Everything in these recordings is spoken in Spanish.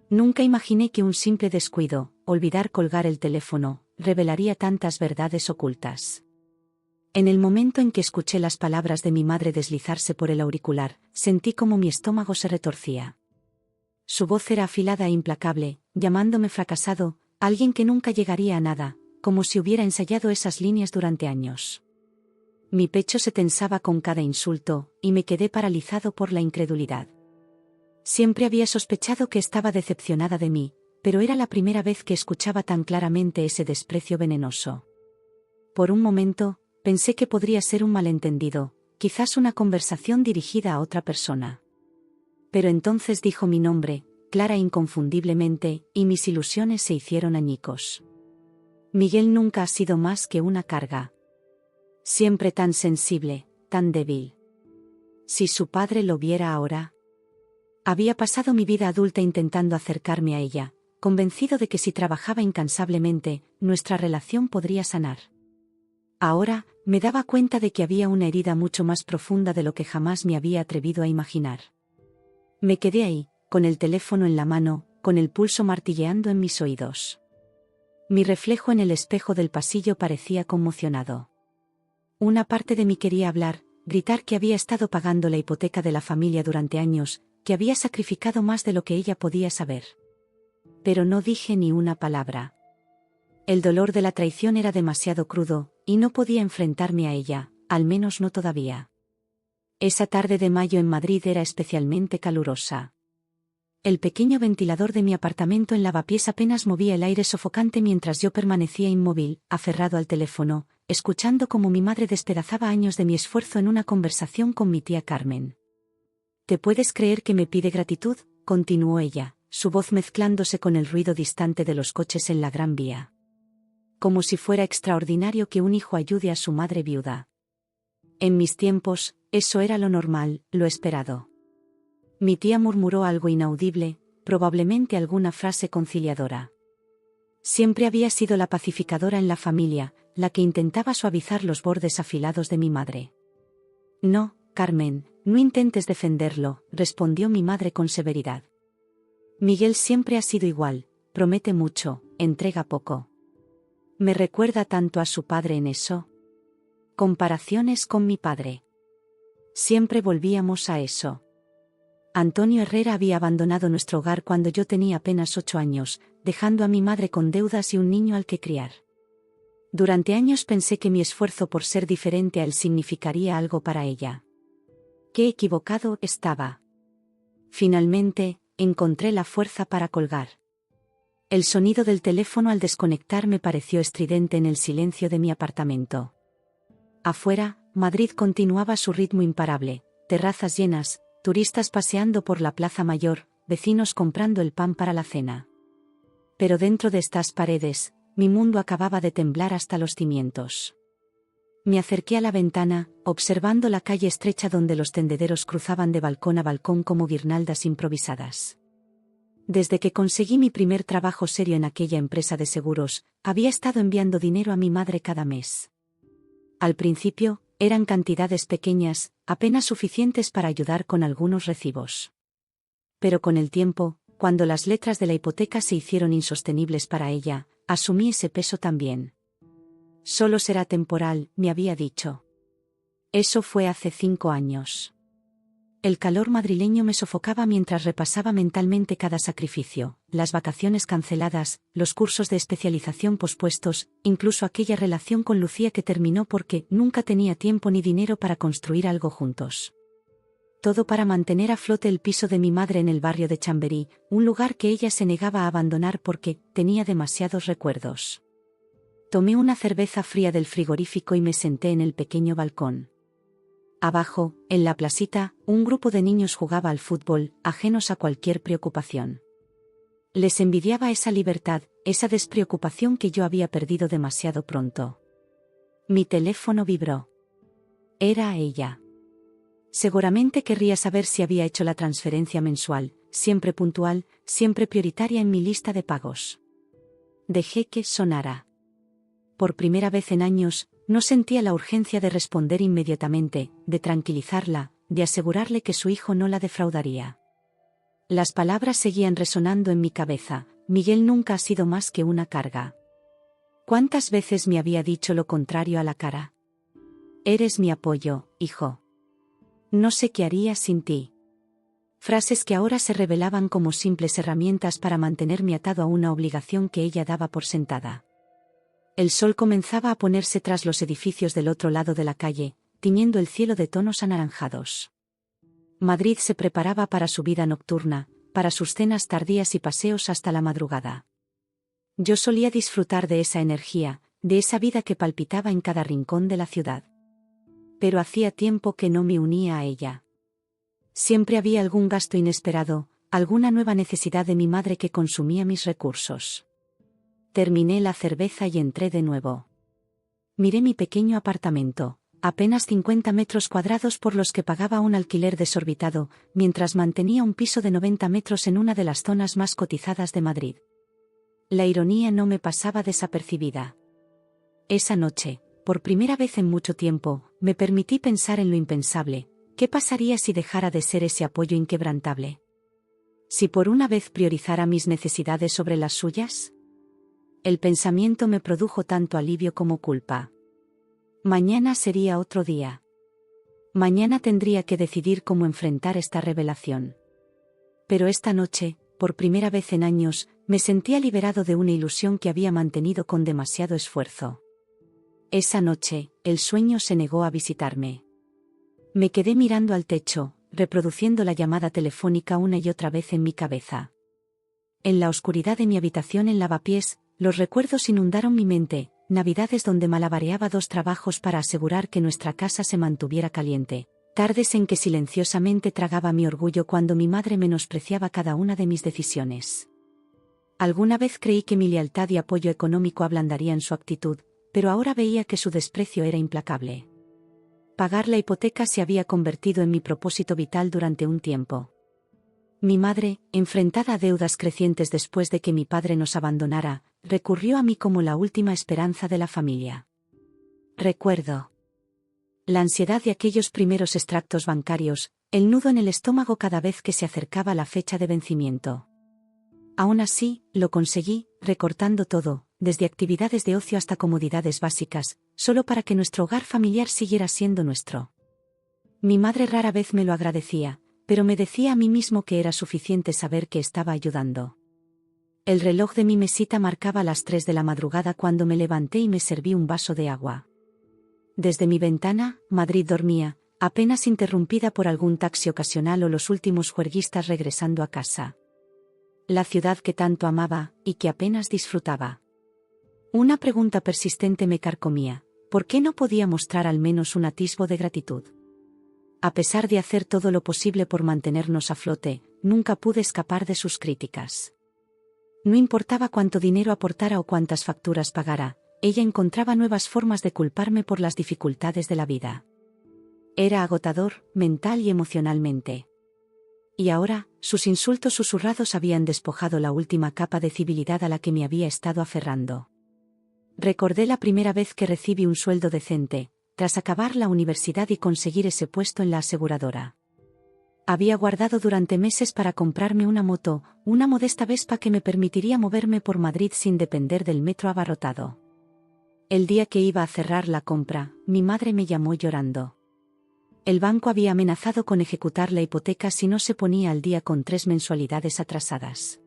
Nunca imaginé que un simple descuido, olvidar colgar el teléfono, revelaría tantas verdades ocultas. En el momento en que escuché las palabras de mi madre deslizarse por el auricular, sentí como mi estómago se retorcía. Su voz era afilada e implacable, llamándome fracasado, alguien que nunca llegaría a nada, como si hubiera ensayado esas líneas durante años. Mi pecho se tensaba con cada insulto, y me quedé paralizado por la incredulidad. Siempre había sospechado que estaba decepcionada de mí, pero era la primera vez que escuchaba tan claramente ese desprecio venenoso. Por un momento, pensé que podría ser un malentendido, quizás una conversación dirigida a otra persona. Pero entonces dijo mi nombre, clara e inconfundiblemente, y mis ilusiones se hicieron añicos. Miguel nunca ha sido más que una carga. Siempre tan sensible, tan débil. Si su padre lo viera ahora. Había pasado mi vida adulta intentando acercarme a ella, convencido de que si trabajaba incansablemente, nuestra relación podría sanar. Ahora, me daba cuenta de que había una herida mucho más profunda de lo que jamás me había atrevido a imaginar. Me quedé ahí, con el teléfono en la mano, con el pulso martilleando en mis oídos. Mi reflejo en el espejo del pasillo parecía conmocionado. Una parte de mí quería hablar, gritar que había estado pagando la hipoteca de la familia durante años, que había sacrificado más de lo que ella podía saber. Pero no dije ni una palabra. El dolor de la traición era demasiado crudo, y no podía enfrentarme a ella, al menos no todavía. Esa tarde de mayo en Madrid era especialmente calurosa. El pequeño ventilador de mi apartamento en lavapiés apenas movía el aire sofocante mientras yo permanecía inmóvil, aferrado al teléfono, escuchando cómo mi madre despedazaba años de mi esfuerzo en una conversación con mi tía Carmen. ¿Te puedes creer que me pide gratitud?, continuó ella, su voz mezclándose con el ruido distante de los coches en la Gran Vía. Como si fuera extraordinario que un hijo ayude a su madre viuda. En mis tiempos, eso era lo normal, lo esperado. Mi tía murmuró algo inaudible, probablemente alguna frase conciliadora. Siempre había sido la pacificadora en la familia, la que intentaba suavizar los bordes afilados de mi madre. No, Carmen, no intentes defenderlo, respondió mi madre con severidad. Miguel siempre ha sido igual, promete mucho, entrega poco. ¿Me recuerda tanto a su padre en eso? Comparaciones con mi padre. Siempre volvíamos a eso. Antonio Herrera había abandonado nuestro hogar cuando yo tenía apenas 8 años, dejando a mi madre con deudas y un niño al que criar. Durante años pensé que mi esfuerzo por ser diferente a él significaría algo para ella. Qué equivocado estaba. Finalmente, encontré la fuerza para colgar. El sonido del teléfono al desconectar me pareció estridente en el silencio de mi apartamento. Afuera, Madrid continuaba su ritmo imparable, terrazas llenas, turistas paseando por la Plaza Mayor, vecinos comprando el pan para la cena. Pero dentro de estas paredes, mi mundo acababa de temblar hasta los cimientos. Me acerqué a la ventana, observando la calle estrecha donde los tendederos cruzaban de balcón a balcón como guirnaldas improvisadas. Desde que conseguí mi primer trabajo serio en aquella empresa de seguros, había estado enviando dinero a mi madre cada mes. Al principio, eran cantidades pequeñas, apenas suficientes para ayudar con algunos recibos. Pero con el tiempo, cuando las letras de la hipoteca se hicieron insostenibles para ella, asumí ese peso también. Solo será temporal, me había dicho. Eso fue hace 5 años. El calor madrileño me sofocaba mientras repasaba mentalmente cada sacrificio, las vacaciones canceladas, los cursos de especialización pospuestos, incluso aquella relación con Lucía que terminó porque nunca tenía tiempo ni dinero para construir algo juntos. Todo para mantener a flote el piso de mi madre en el barrio de Chamberí, un lugar que ella se negaba a abandonar porque tenía demasiados recuerdos. Tomé una cerveza fría del frigorífico y me senté en el pequeño balcón. Abajo, en la placita, un grupo de niños jugaba al fútbol, ajenos a cualquier preocupación. Les envidiaba esa libertad, esa despreocupación que yo había perdido demasiado pronto. Mi teléfono vibró. Era ella. Seguramente querría saber si había hecho la transferencia mensual, siempre puntual, siempre prioritaria en mi lista de pagos. Dejé que sonara. Por primera vez en años, no sentía la urgencia de responder inmediatamente, de tranquilizarla, de asegurarle que su hijo no la defraudaría. Las palabras seguían resonando en mi cabeza: Miguel nunca ha sido más que una carga. ¿Cuántas veces me había dicho lo contrario a la cara? Eres mi apoyo, hijo. No sé qué haría sin ti. Frases que ahora se revelaban como simples herramientas para mantenerme atado a una obligación que ella daba por sentada. El sol comenzaba a ponerse tras los edificios del otro lado de la calle, tiñendo el cielo de tonos anaranjados. Madrid se preparaba para su vida nocturna, para sus cenas tardías y paseos hasta la madrugada. Yo solía disfrutar de esa energía, de esa vida que palpitaba en cada rincón de la ciudad. Pero hacía tiempo que no me unía a ella. Siempre había algún gasto inesperado, alguna nueva necesidad de mi madre que consumía mis recursos. Terminé la cerveza y entré de nuevo. Miré mi pequeño apartamento, apenas 50 metros cuadrados por los que pagaba un alquiler desorbitado, mientras mantenía un piso de 90 metros en una de las zonas más cotizadas de Madrid. La ironía no me pasaba desapercibida. Esa noche, por primera vez en mucho tiempo, me permití pensar en lo impensable. ¿Qué pasaría si dejara de ser ese apoyo inquebrantable? ¿Si por una vez priorizara mis necesidades sobre las suyas? El pensamiento me produjo tanto alivio como culpa. Mañana sería otro día. Mañana tendría que decidir cómo enfrentar esta revelación. Pero esta noche, por primera vez en años, me sentía liberado de una ilusión que había mantenido con demasiado esfuerzo. Esa noche, el sueño se negó a visitarme. Me quedé mirando al techo, reproduciendo la llamada telefónica una y otra vez en mi cabeza. En la oscuridad de mi habitación en lavapiés, los recuerdos inundaron mi mente, navidades donde malabareaba 2 trabajos para asegurar que nuestra casa se mantuviera caliente, tardes en que silenciosamente tragaba mi orgullo cuando mi madre menospreciaba cada una de mis decisiones. Alguna vez creí que mi lealtad y apoyo económico ablandarían su actitud, pero ahora veía que su desprecio era implacable. Pagar la hipoteca se había convertido en mi propósito vital durante un tiempo. Mi madre, enfrentada a deudas crecientes después de que mi padre nos abandonara, recurrió a mí como la última esperanza de la familia. Recuerdo la ansiedad de aquellos primeros extractos bancarios, el nudo en el estómago cada vez que se acercaba la fecha de vencimiento. Aún así, lo conseguí, recortando todo, desde actividades de ocio hasta comodidades básicas, solo para que nuestro hogar familiar siguiera siendo nuestro. Mi madre rara vez me lo agradecía, pero me decía a mí mismo que era suficiente saber que estaba ayudando. El reloj de mi mesita marcaba las 3 de la madrugada cuando me levanté y me serví un vaso de agua. Desde mi ventana, Madrid dormía, apenas interrumpida por algún taxi ocasional o los últimos juerguistas regresando a casa. La ciudad que tanto amaba, y que apenas disfrutaba. Una pregunta persistente me carcomía: ¿por qué no podía mostrar al menos un atisbo de gratitud? A pesar de hacer todo lo posible por mantenernos a flote, nunca pude escapar de sus críticas. No importaba cuánto dinero aportara o cuántas facturas pagara, ella encontraba nuevas formas de culparme por las dificultades de la vida. Era agotador, mental y emocionalmente. Y ahora, sus insultos susurrados habían despojado la última capa de civilidad a la que me había estado aferrando. Recordé la primera vez que recibí un sueldo decente, tras acabar la universidad y conseguir ese puesto en la aseguradora. Había guardado durante meses para comprarme una moto, una modesta Vespa que me permitiría moverme por Madrid sin depender del metro abarrotado. El día que iba a cerrar la compra, mi madre me llamó llorando. El banco había amenazado con ejecutar la hipoteca si no se ponía al día con 3 mensualidades atrasadas.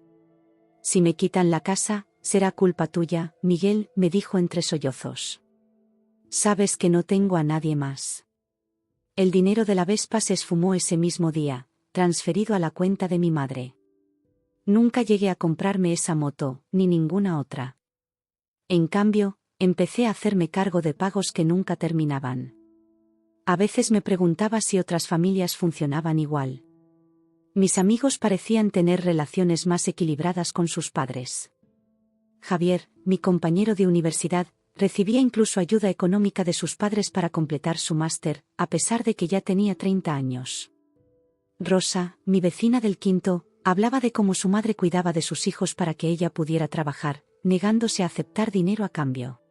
Si me quitan la casa, será culpa tuya, Miguel, me dijo entre sollozos. Sabes que no tengo a nadie más. El dinero de la Vespa se esfumó ese mismo día, transferido a la cuenta de mi madre. Nunca llegué a comprarme esa moto, ni ninguna otra. En cambio, empecé a hacerme cargo de pagos que nunca terminaban. A veces me preguntaba si otras familias funcionaban igual. Mis amigos parecían tener relaciones más equilibradas con sus padres. Javier, mi compañero de universidad, recibía incluso ayuda económica de sus padres para completar su máster, a pesar de que ya tenía 30 años. Rosa, mi vecina del quinto, hablaba de cómo su madre cuidaba de sus hijos para que ella pudiera trabajar, negándose a aceptar dinero a cambio.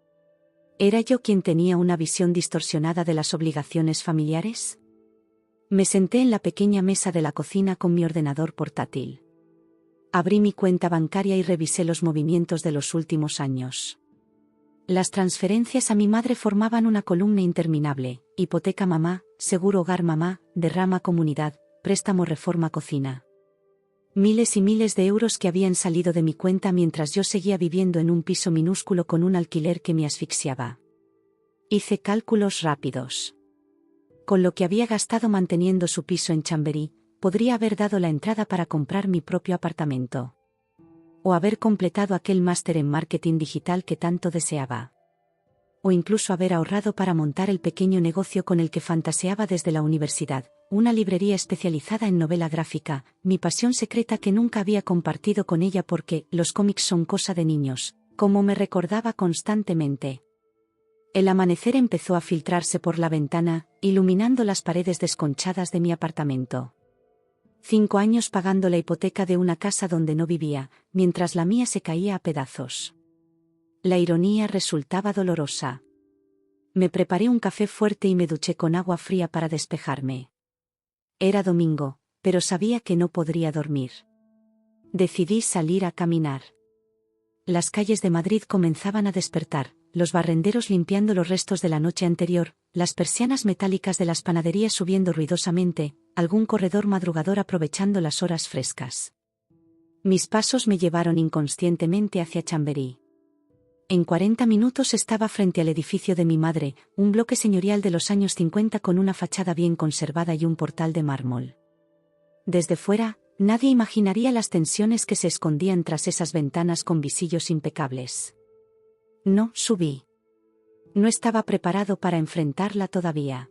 ¿Era yo quien tenía una visión distorsionada de las obligaciones familiares? Me senté en la pequeña mesa de la cocina con mi ordenador portátil. Abrí mi cuenta bancaria y revisé los movimientos de los últimos años. Las transferencias a mi madre formaban una columna interminable: hipoteca mamá, seguro hogar mamá, derrama comunidad, préstamo reforma cocina. Miles y miles de euros que habían salido de mi cuenta mientras yo seguía viviendo en un piso minúsculo con un alquiler que me asfixiaba. Hice cálculos rápidos. Con lo que había gastado manteniendo su piso en Chamberí, podría haber dado la entrada para comprar mi propio apartamento. O haber completado aquel máster en marketing digital que tanto deseaba. O incluso haber ahorrado para montar el pequeño negocio con el que fantaseaba desde la universidad, una librería especializada en novela gráfica, mi pasión secreta que nunca había compartido con ella porque los cómics son cosa de niños, como me recordaba constantemente. El amanecer empezó a filtrarse por la ventana, iluminando las paredes desconchadas de mi apartamento. 5 años pagando la hipoteca de una casa donde no vivía, mientras la mía se caía a pedazos. La ironía resultaba dolorosa. Me preparé un café fuerte y me duché con agua fría para despejarme. Era domingo, pero sabía que no podría dormir. Decidí salir a caminar. Las calles de Madrid comenzaban a despertar, los barrenderos limpiando los restos de la noche anterior, las persianas metálicas de las panaderías subiendo ruidosamente, algún corredor madrugador aprovechando las horas frescas. Mis pasos me llevaron inconscientemente hacia Chamberí. En 40 minutos estaba frente al edificio de mi madre, un bloque señorial de los años 50 con una fachada bien conservada y un portal de mármol. Desde fuera, nadie imaginaría las tensiones que se escondían tras esas ventanas con visillos impecables. No subí. No estaba preparado para enfrentarla todavía.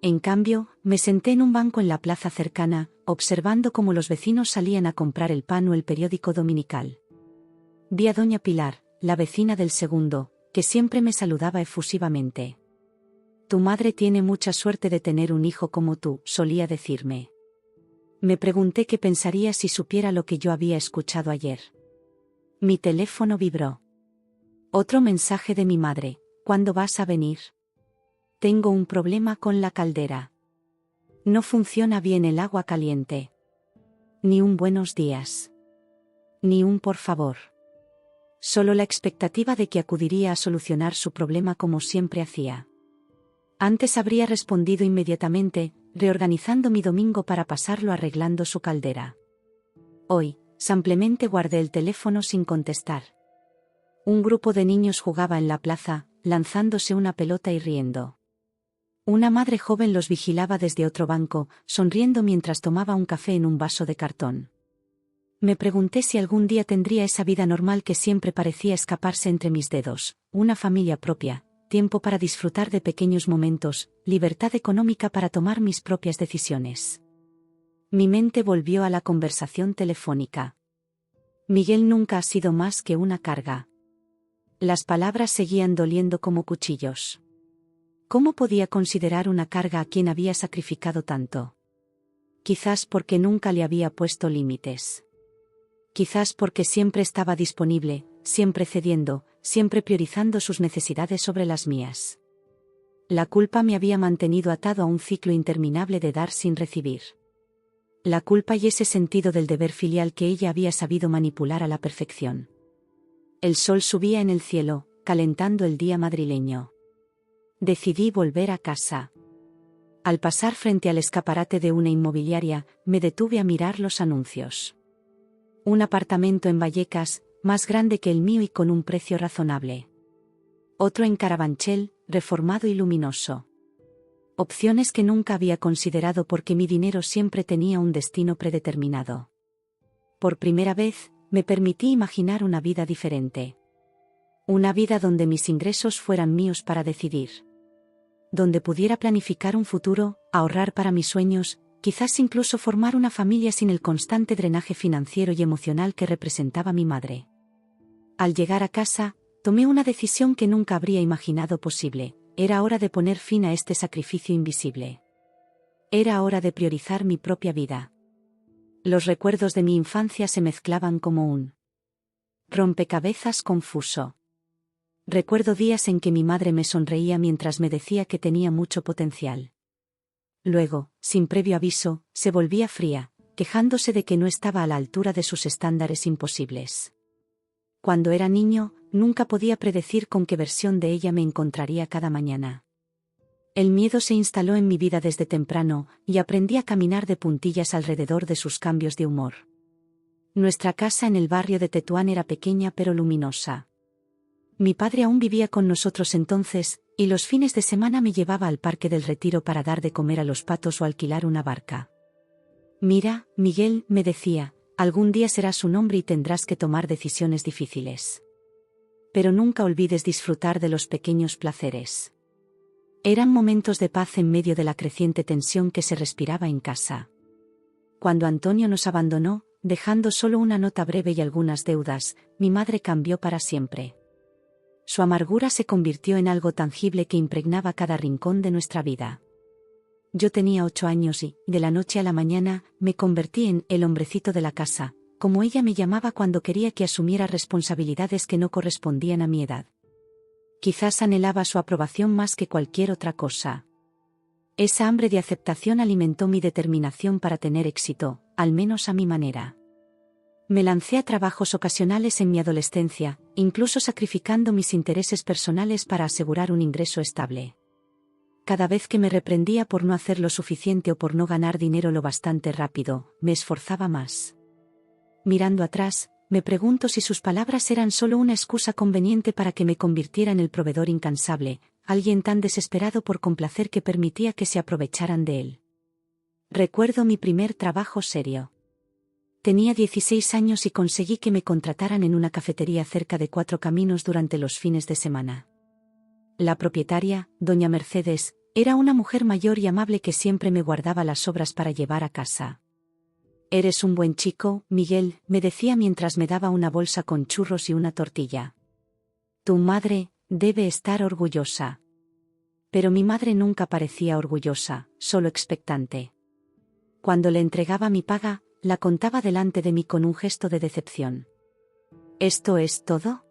En cambio, me senté en un banco en la plaza cercana, observando cómo los vecinos salían a comprar el pan o el periódico dominical. Vi a doña Pilar, la vecina del segundo, que siempre me saludaba efusivamente. Tu madre tiene mucha suerte de tener un hijo como tú, solía decirme. Me pregunté qué pensaría si supiera lo que yo había escuchado ayer. Mi teléfono vibró. Otro mensaje de mi madre: ¿cuándo vas a venir? Tengo un problema con la caldera. No funciona bien el agua caliente. Ni un buenos días. Ni un por favor. Solo la expectativa de que acudiría a solucionar su problema como siempre hacía. Antes habría respondido inmediatamente, reorganizando mi domingo para pasarlo arreglando su caldera. Hoy, simplemente guardé el teléfono sin contestar. Un grupo de niños jugaba en la plaza, lanzándose una pelota y riendo. Una madre joven los vigilaba desde otro banco, sonriendo mientras tomaba un café en un vaso de cartón. Me pregunté si algún día tendría esa vida normal que siempre parecía escaparse entre mis dedos, una familia propia, tiempo para disfrutar de pequeños momentos, libertad económica para tomar mis propias decisiones. Mi mente volvió a la conversación telefónica. Miguel nunca ha sido más que una carga. Las palabras seguían doliendo como cuchillos. ¿Cómo podía considerar una carga a quien había sacrificado tanto? Quizás porque nunca le había puesto límites. Quizás porque siempre estaba disponible, siempre cediendo, siempre priorizando sus necesidades sobre las mías. La culpa me había mantenido atado a un ciclo interminable de dar sin recibir. La culpa y ese sentido del deber filial que ella había sabido manipular a la perfección. El sol subía en el cielo, calentando el día madrileño. Decidí volver a casa. Al pasar frente al escaparate de una inmobiliaria, me detuve a mirar los anuncios. Un apartamento en Vallecas, más grande que el mío y con un precio razonable. Otro en Carabanchel, reformado y luminoso. Opciones que nunca había considerado porque mi dinero siempre tenía un destino predeterminado. Por primera vez, me permití imaginar una vida diferente. Una vida donde mis ingresos fueran míos para decidir. Donde pudiera planificar un futuro, ahorrar para mis sueños, quizás incluso formar una familia sin el constante drenaje financiero y emocional que representaba mi madre. Al llegar a casa, tomé una decisión que nunca habría imaginado posible: era hora de poner fin a este sacrificio invisible. Era hora de priorizar mi propia vida. Los recuerdos de mi infancia se mezclaban como un rompecabezas confuso. Recuerdo días en que mi madre me sonreía mientras me decía que tenía mucho potencial. Luego, sin previo aviso, se volvía fría, quejándose de que no estaba a la altura de sus estándares imposibles. Cuando era niño, nunca podía predecir con qué versión de ella me encontraría cada mañana. El miedo se instaló en mi vida desde temprano, y aprendí a caminar de puntillas alrededor de sus cambios de humor. Nuestra casa en el barrio de Tetuán era pequeña pero luminosa. Mi padre aún vivía con nosotros entonces, y los fines de semana me llevaba al Parque del Retiro para dar de comer a los patos o alquilar una barca. Mira, Miguel, me decía, algún día serás un hombre y tendrás que tomar decisiones difíciles. Pero nunca olvides disfrutar de los pequeños placeres. Eran momentos de paz en medio de la creciente tensión que se respiraba en casa. Cuando Antonio nos abandonó, dejando solo una nota breve y algunas deudas, mi madre cambió para siempre. Su amargura se convirtió en algo tangible que impregnaba cada rincón de nuestra vida. Yo tenía 8 años y, de la noche a la mañana, me convertí en el hombrecito de la casa, como ella me llamaba cuando quería que asumiera responsabilidades que no correspondían a mi edad. Quizás anhelaba su aprobación más que cualquier otra cosa. Esa hambre de aceptación alimentó mi determinación para tener éxito, al menos a mi manera. Me lancé a trabajos ocasionales en mi adolescencia, incluso sacrificando mis intereses personales para asegurar un ingreso estable. Cada vez que me reprendía por no hacer lo suficiente o por no ganar dinero lo bastante rápido, me esforzaba más. Mirando atrás, me pregunto si sus palabras eran solo una excusa conveniente para que me convirtiera en el proveedor incansable, alguien tan desesperado por complacer que permitía que se aprovecharan de él. Recuerdo mi primer trabajo serio. Tenía 16 años y conseguí que me contrataran en una cafetería cerca de 4 Caminos durante los fines de semana. La propietaria, doña Mercedes, era una mujer mayor y amable que siempre me guardaba las sobras para llevar a casa. «Eres un buen chico, Miguel», me decía mientras me daba una bolsa con churros y una tortilla. «Tu madre debe estar orgullosa». Pero mi madre nunca parecía orgullosa, solo expectante. Cuando le entregaba mi paga, la contaba delante de mí con un gesto de decepción. «¿Esto es todo?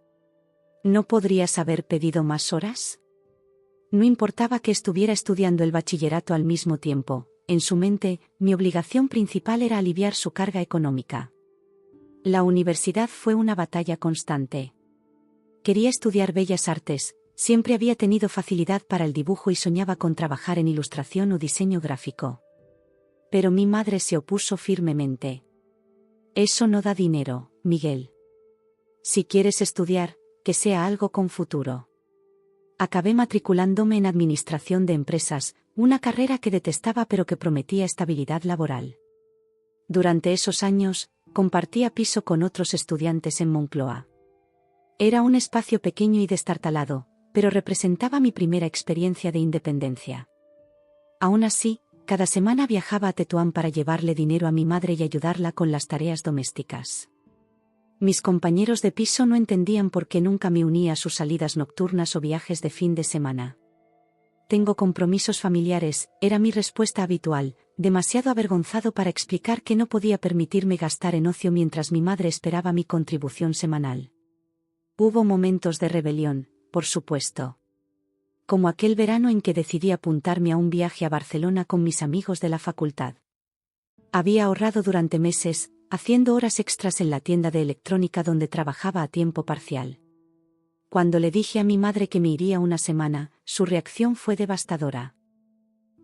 ¿No podrías haber pedido más horas?» No importaba que estuviera estudiando el bachillerato al mismo tiempo, en su mente, mi obligación principal era aliviar su carga económica. La universidad fue una batalla constante. Quería estudiar Bellas Artes, siempre había tenido facilidad para el dibujo y soñaba con trabajar en ilustración o diseño gráfico. Pero mi madre se opuso firmemente. «Eso no da dinero, Miguel. Si quieres estudiar, que sea algo con futuro». Acabé matriculándome en Administración de Empresas, una carrera que detestaba pero que prometía estabilidad laboral. Durante esos años, compartía piso con otros estudiantes en Moncloa. Era un espacio pequeño y destartalado, pero representaba mi primera experiencia de independencia. Aún así, cada semana viajaba a Tetuán para llevarle dinero a mi madre y ayudarla con las tareas domésticas. Mis compañeros de piso no entendían por qué nunca me unía a sus salidas nocturnas o viajes de fin de semana. «Tengo compromisos familiares», era mi respuesta habitual, demasiado avergonzado para explicar que no podía permitirme gastar en ocio mientras mi madre esperaba mi contribución semanal. Hubo momentos de rebelión, por supuesto. Como aquel verano en que decidí apuntarme a un viaje a Barcelona con mis amigos de la facultad. Había ahorrado durante meses, haciendo horas extras en la tienda de electrónica donde trabajaba a tiempo parcial. Cuando le dije a mi madre que me iría una semana, su reacción fue devastadora.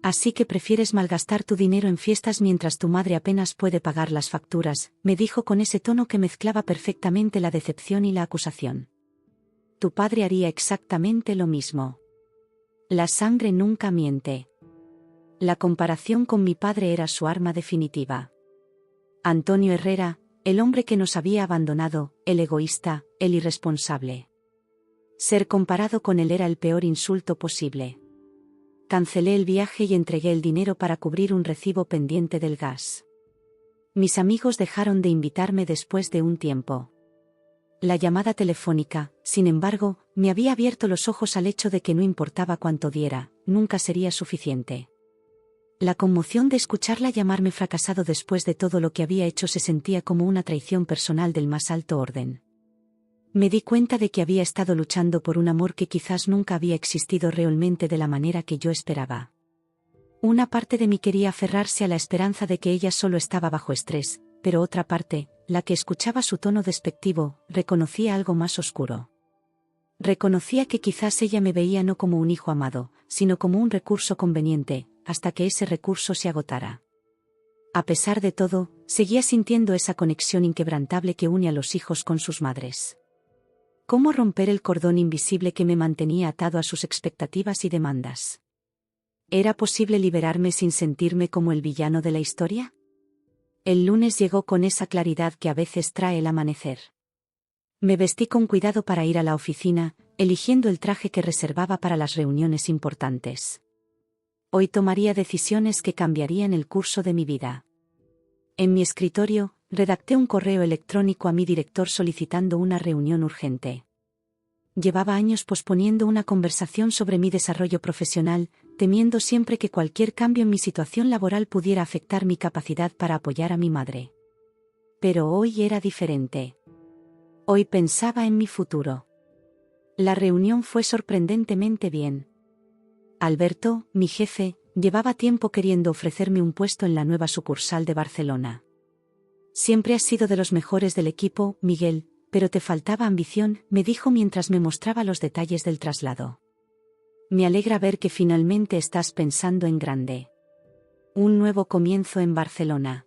«Así que prefieres malgastar tu dinero en fiestas mientras tu madre apenas puede pagar las facturas», me dijo con ese tono que mezclaba perfectamente la decepción y la acusación. «Tu padre haría exactamente lo mismo. La sangre nunca miente». La comparación con mi padre era su arma definitiva. Antonio Herrera, el hombre que nos había abandonado, el egoísta, el irresponsable. Ser comparado con él era el peor insulto posible. Cancelé el viaje y entregué el dinero para cubrir un recibo pendiente del gas. Mis amigos dejaron de invitarme después de un tiempo. La llamada telefónica, sin embargo, me había abierto los ojos al hecho de que no importaba cuánto diera, nunca sería suficiente. La conmoción de escucharla llamarme fracasado después de todo lo que había hecho se sentía como una traición personal del más alto orden. Me di cuenta de que había estado luchando por un amor que quizás nunca había existido realmente de la manera que yo esperaba. Una parte de mí quería aferrarse a la esperanza de que ella solo estaba bajo estrés, pero otra parte, la que escuchaba su tono despectivo, reconocía algo más oscuro. Reconocía que quizás ella me veía no como un hijo amado, sino como un recurso conveniente, hasta que ese recurso se agotara. A pesar de todo, seguía sintiendo esa conexión inquebrantable que une a los hijos con sus madres. ¿Cómo romper el cordón invisible que me mantenía atado a sus expectativas y demandas? ¿Era posible liberarme sin sentirme como el villano de la historia? El lunes llegó con esa claridad que a veces trae el amanecer. Me vestí con cuidado para ir a la oficina, eligiendo el traje que reservaba para las reuniones importantes. Hoy tomaría decisiones que cambiarían el curso de mi vida. En mi escritorio, redacté un correo electrónico a mi director solicitando una reunión urgente. Llevaba años posponiendo una conversación sobre mi desarrollo profesional, temiendo siempre que cualquier cambio en mi situación laboral pudiera afectar mi capacidad para apoyar a mi madre. Pero hoy era diferente. Hoy pensaba en mi futuro. La reunión fue sorprendentemente bien. Alberto, mi jefe, llevaba tiempo queriendo ofrecerme un puesto en la nueva sucursal de Barcelona. Siempre has sido de los mejores del equipo, Miguel, pero te faltaba ambición, me dijo mientras me mostraba los detalles del traslado. Me alegra ver que finalmente estás pensando en grande. Un nuevo comienzo en Barcelona.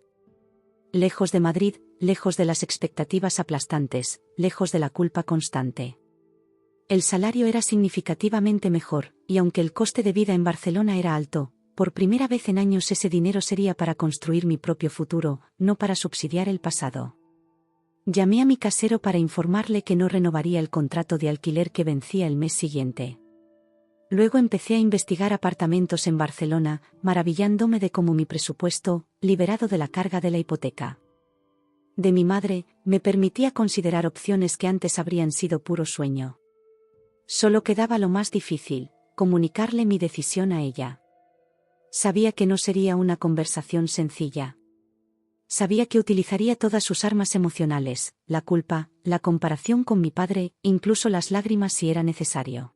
Lejos de Madrid, lejos de las expectativas aplastantes, lejos de la culpa constante. El salario era significativamente mejor, y aunque el coste de vida en Barcelona era alto, por primera vez en años ese dinero sería para construir mi propio futuro, no para subsidiar el pasado. Llamé a mi casero para informarle que no renovaría el contrato de alquiler que vencía el mes siguiente. Luego empecé a investigar apartamentos en Barcelona, maravillándome de cómo mi presupuesto, liberado de la carga de la hipoteca de mi madre, me permitía considerar opciones que antes habrían sido puro sueño. Solo quedaba lo más difícil, comunicarle mi decisión a ella. Sabía que no sería una conversación sencilla. Sabía que utilizaría todas sus armas emocionales, la culpa, la comparación con mi padre, incluso las lágrimas si era necesario.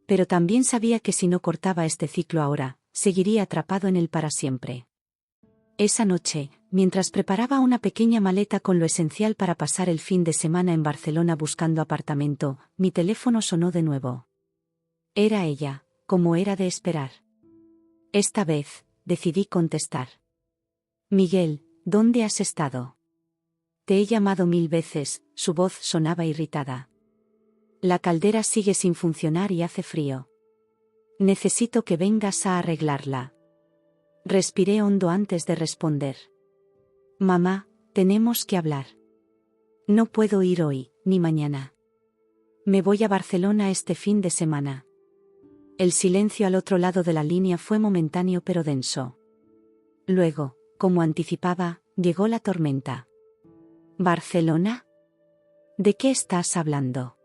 Pero también sabía que si no cortaba este ciclo ahora, seguiría atrapado en él para siempre. Esa noche, mientras preparaba una pequeña maleta con lo esencial para pasar el fin de semana en Barcelona buscando apartamento, mi teléfono sonó de nuevo. Era ella, como era de esperar. Esta vez, decidí contestar. Miguel, ¿dónde has estado? Te he llamado 1000 veces, su voz sonaba irritada. La caldera sigue sin funcionar y hace frío. Necesito que vengas a arreglarla. Respiré hondo antes de responder. Mamá, tenemos que hablar. No puedo ir hoy, ni mañana. Me voy a Barcelona este fin de semana. El silencio al otro lado de la línea fue momentáneo pero denso. Luego, como anticipaba, llegó la tormenta. ¿Barcelona? ¿De qué estás hablando?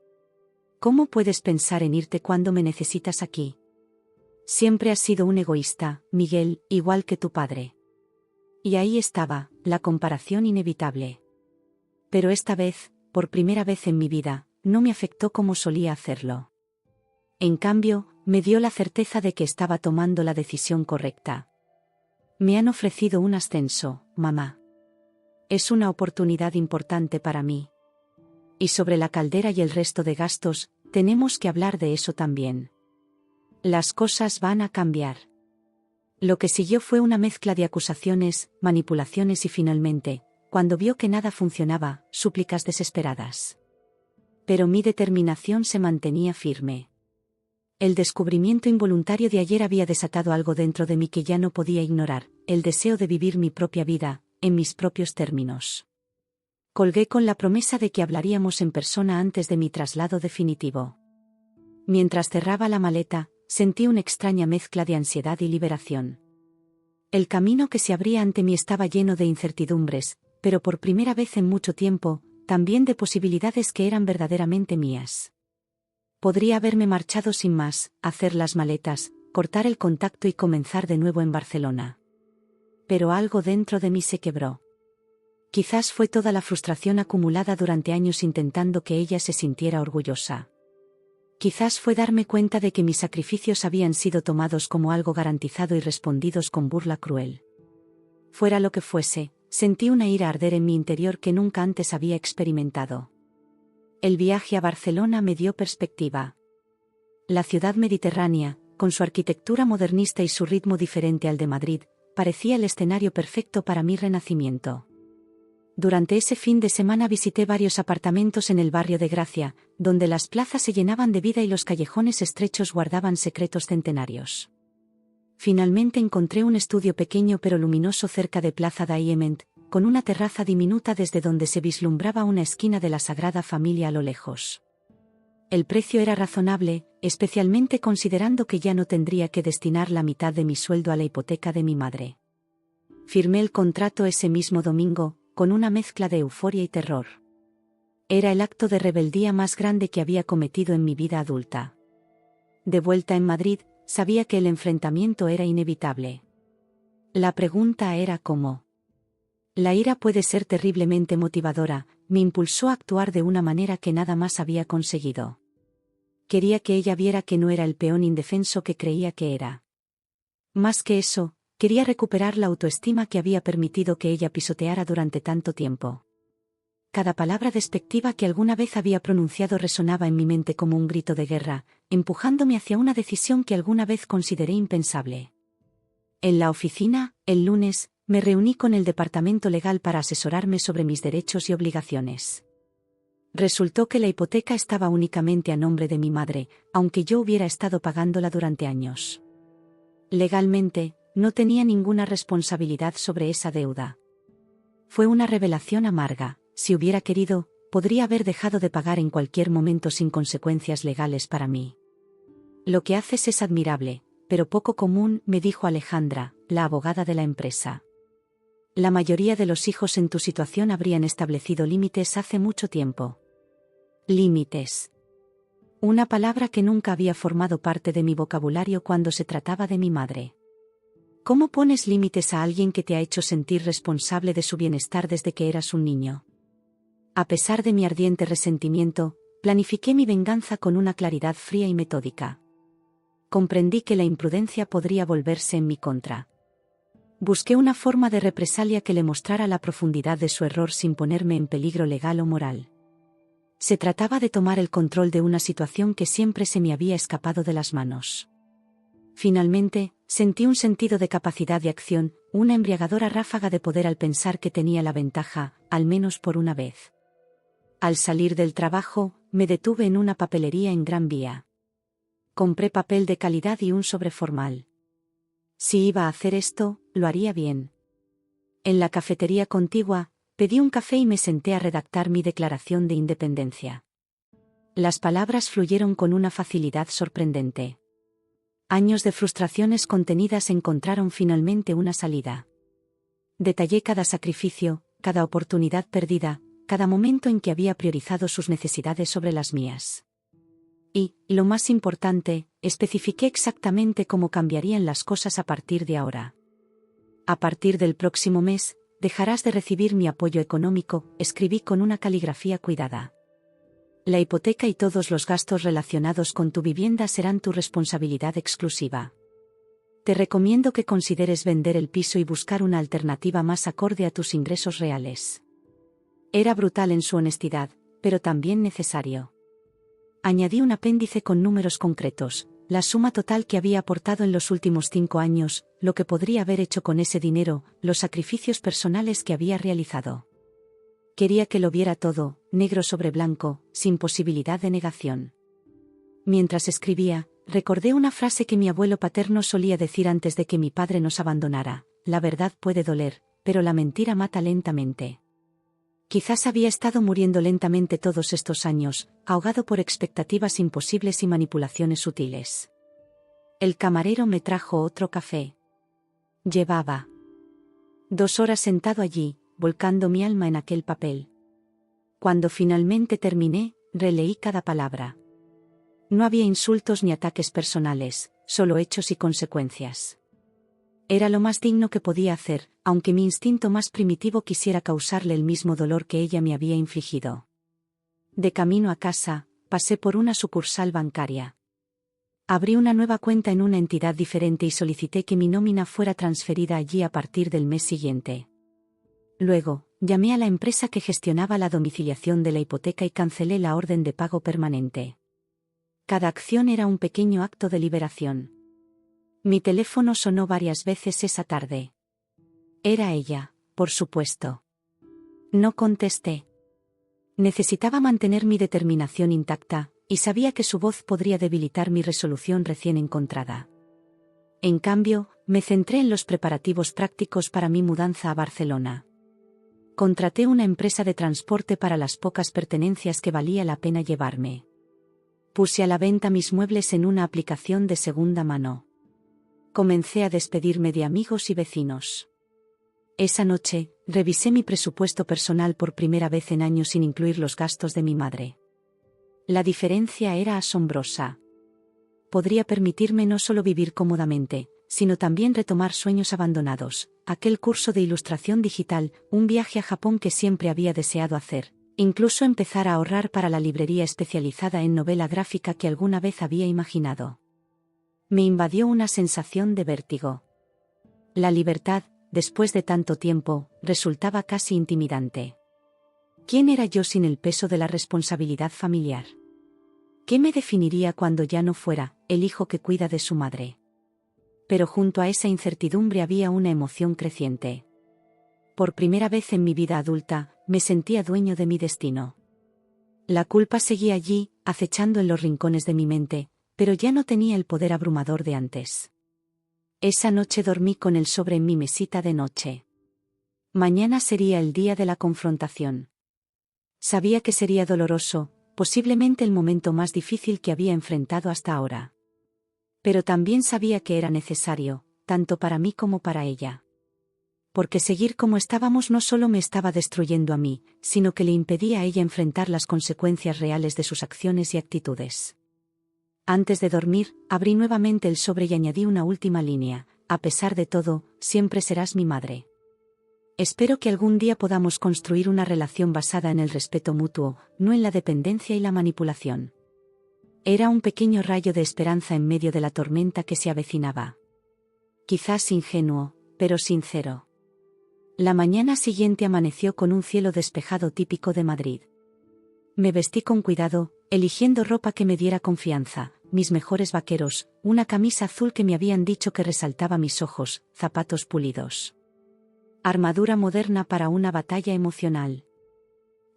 ¿Cómo puedes pensar en irte cuando me necesitas aquí? Siempre has sido un egoísta, Miguel, igual que tu padre. Y ahí estaba, la comparación inevitable. Pero esta vez, por primera vez en mi vida, no me afectó como solía hacerlo. En cambio, me dio la certeza de que estaba tomando la decisión correcta. Me han ofrecido un ascenso, mamá. Es una oportunidad importante para mí. Y sobre la caldera y el resto de gastos, tenemos que hablar de eso también. Las cosas van a cambiar. Lo que siguió fue una mezcla de acusaciones, manipulaciones y finalmente, cuando vio que nada funcionaba, súplicas desesperadas. Pero mi determinación se mantenía firme. El descubrimiento involuntario de ayer había desatado algo dentro de mí que ya no podía ignorar, el deseo de vivir mi propia vida, en mis propios términos. Colgué con la promesa de que hablaríamos en persona antes de mi traslado definitivo. Mientras cerraba la maleta, sentí una extraña mezcla de ansiedad y liberación. El camino que se abría ante mí estaba lleno de incertidumbres, pero por primera vez en mucho tiempo, también de posibilidades que eran verdaderamente mías. Podría haberme marchado sin más, hacer las maletas, cortar el contacto y comenzar de nuevo en Barcelona. Pero algo dentro de mí se quebró. Quizás fue toda la frustración acumulada durante años intentando que ella se sintiera orgullosa. Quizás fue darme cuenta de que mis sacrificios habían sido tomados como algo garantizado y respondidos con burla cruel. Fuera lo que fuese, sentí una ira arder en mi interior que nunca antes había experimentado. El viaje a Barcelona me dio perspectiva. La ciudad mediterránea, con su arquitectura modernista y su ritmo diferente al de Madrid, parecía el escenario perfecto para mi renacimiento. Durante ese fin de semana visité varios apartamentos en el barrio de Gracia, donde las plazas se llenaban de vida y los callejones estrechos guardaban secretos centenarios. Finalmente encontré un estudio pequeño pero luminoso cerca de Plaza Diamond, con una terraza diminuta desde donde se vislumbraba una esquina de la Sagrada Familia a lo lejos. El precio era razonable, especialmente considerando que ya no tendría que destinar la mitad de mi sueldo a la hipoteca de mi madre. Firmé el contrato ese mismo domingo, con una mezcla de euforia y terror. Era el acto de rebeldía más grande que había cometido en mi vida adulta. De vuelta en Madrid, sabía que el enfrentamiento era inevitable. La pregunta era cómo. La ira puede ser terriblemente motivadora, me impulsó a actuar de una manera que nada más había conseguido. Quería que ella viera que no era el peón indefenso que creía que era. Más que eso, quería recuperar la autoestima que había permitido que ella pisoteara durante tanto tiempo. Cada palabra despectiva que alguna vez había pronunciado resonaba en mi mente como un grito de guerra, empujándome hacia una decisión que alguna vez consideré impensable. En la oficina, el lunes, me reuní con el departamento legal para asesorarme sobre mis derechos y obligaciones. Resultó que la hipoteca estaba únicamente a nombre de mi madre, aunque yo hubiera estado pagándola durante años. Legalmente, no tenía ninguna responsabilidad sobre esa deuda. Fue una revelación amarga. Si hubiera querido, podría haber dejado de pagar en cualquier momento sin consecuencias legales para mí. Lo que haces es admirable, pero poco común, me dijo Alejandra, la abogada de la empresa. La mayoría de los hijos en tu situación habrían establecido límites hace mucho tiempo. Límites. Una palabra que nunca había formado parte de mi vocabulario cuando se trataba de mi madre. ¿Cómo pones límites a alguien que te ha hecho sentir responsable de su bienestar desde que eras un niño? A pesar de mi ardiente resentimiento, planifiqué mi venganza con una claridad fría y metódica. Comprendí que la imprudencia podría volverse en mi contra. Busqué una forma de represalia que le mostrara la profundidad de su error sin ponerme en peligro legal o moral. Se trataba de tomar el control de una situación que siempre se me había escapado de las manos. Finalmente, sentí un sentido de capacidad de acción, una embriagadora ráfaga de poder al pensar que tenía la ventaja, al menos por una vez. Al salir del trabajo, me detuve en una papelería en Gran Vía. Compré papel de calidad y un sobre formal. Si iba a hacer esto, lo haría bien. En la cafetería contigua, pedí un café y me senté a redactar mi declaración de independencia. Las palabras fluyeron con una facilidad sorprendente. Años de frustraciones contenidas encontraron finalmente una salida. Detallé cada sacrificio, cada oportunidad perdida, cada momento en que había priorizado sus necesidades sobre las mías. Y, lo más importante, especifiqué exactamente cómo cambiarían las cosas a partir de ahora. A partir del próximo mes, dejarás de recibir mi apoyo económico, escribí con una caligrafía cuidada. La hipoteca y todos los gastos relacionados con tu vivienda serán tu responsabilidad exclusiva. Te recomiendo que consideres vender el piso y buscar una alternativa más acorde a tus ingresos reales. Era brutal en su honestidad, pero también necesario. Añadí un apéndice con números concretos, la suma total que había aportado en los últimos 5 años, lo que podría haber hecho con ese dinero, los sacrificios personales que había realizado. Quería que lo viera todo, negro sobre blanco, sin posibilidad de negación. Mientras escribía, recordé una frase que mi abuelo paterno solía decir antes de que mi padre nos abandonara: la verdad puede doler, pero la mentira mata lentamente. Quizás había estado muriendo lentamente todos estos años, ahogado por expectativas imposibles y manipulaciones sutiles. El camarero me trajo otro café. Llevaba 2 horas sentado allí, volcando mi alma en aquel papel. Cuando finalmente terminé, releí cada palabra. No había insultos ni ataques personales, solo hechos y consecuencias. Era lo más digno que podía hacer, aunque mi instinto más primitivo quisiera causarle el mismo dolor que ella me había infligido. De camino a casa, pasé por una sucursal bancaria. Abrí una nueva cuenta en una entidad diferente y solicité que mi nómina fuera transferida allí a partir del mes siguiente. Luego, llamé a la empresa que gestionaba la domiciliación de la hipoteca y cancelé la orden de pago permanente. Cada acción era un pequeño acto de liberación. Mi teléfono sonó varias veces esa tarde. Era ella, por supuesto. No contesté. Necesitaba mantener mi determinación intacta, y sabía que su voz podría debilitar mi resolución recién encontrada. En cambio, me centré en los preparativos prácticos para mi mudanza a Barcelona. Contraté una empresa de transporte para las pocas pertenencias que valía la pena llevarme. Puse a la venta mis muebles en una aplicación de segunda mano. Comencé a despedirme de amigos y vecinos. Esa noche, revisé mi presupuesto personal por primera vez en años sin incluir los gastos de mi madre. La diferencia era asombrosa. Podría permitirme no solo vivir cómodamente, sino también retomar sueños abandonados, aquel curso de ilustración digital, un viaje a Japón que siempre había deseado hacer, incluso empezar a ahorrar para la librería especializada en novela gráfica que alguna vez había imaginado. Me invadió una sensación de vértigo. La libertad, después de tanto tiempo, resultaba casi intimidante. ¿Quién era yo sin el peso de la responsabilidad familiar? ¿Qué me definiría cuando ya no fuera el hijo que cuida de su madre? Pero junto a esa incertidumbre había una emoción creciente. Por primera vez en mi vida adulta, me sentía dueño de mi destino. La culpa seguía allí, acechando en los rincones de mi mente, pero ya no tenía el poder abrumador de antes. Esa noche dormí con el sobre en mi mesita de noche. Mañana sería el día de la confrontación. Sabía que sería doloroso, posiblemente el momento más difícil que había enfrentado hasta ahora. Pero también sabía que era necesario, tanto para mí como para ella. Porque seguir como estábamos no solo me estaba destruyendo a mí, sino que le impedía a ella enfrentar las consecuencias reales de sus acciones y actitudes. Antes de dormir, abrí nuevamente el sobre y añadí una última línea: a pesar de todo, siempre serás mi madre. Espero que algún día podamos construir una relación basada en el respeto mutuo, no en la dependencia y la manipulación. Era un pequeño rayo de esperanza en medio de la tormenta que se avecinaba. Quizás ingenuo, pero sincero. La mañana siguiente amaneció con un cielo despejado típico de Madrid. Me vestí con cuidado, eligiendo ropa que me diera confianza, mis mejores vaqueros, una camisa azul que me habían dicho que resaltaba mis ojos, zapatos pulidos. Armadura moderna para una batalla emocional.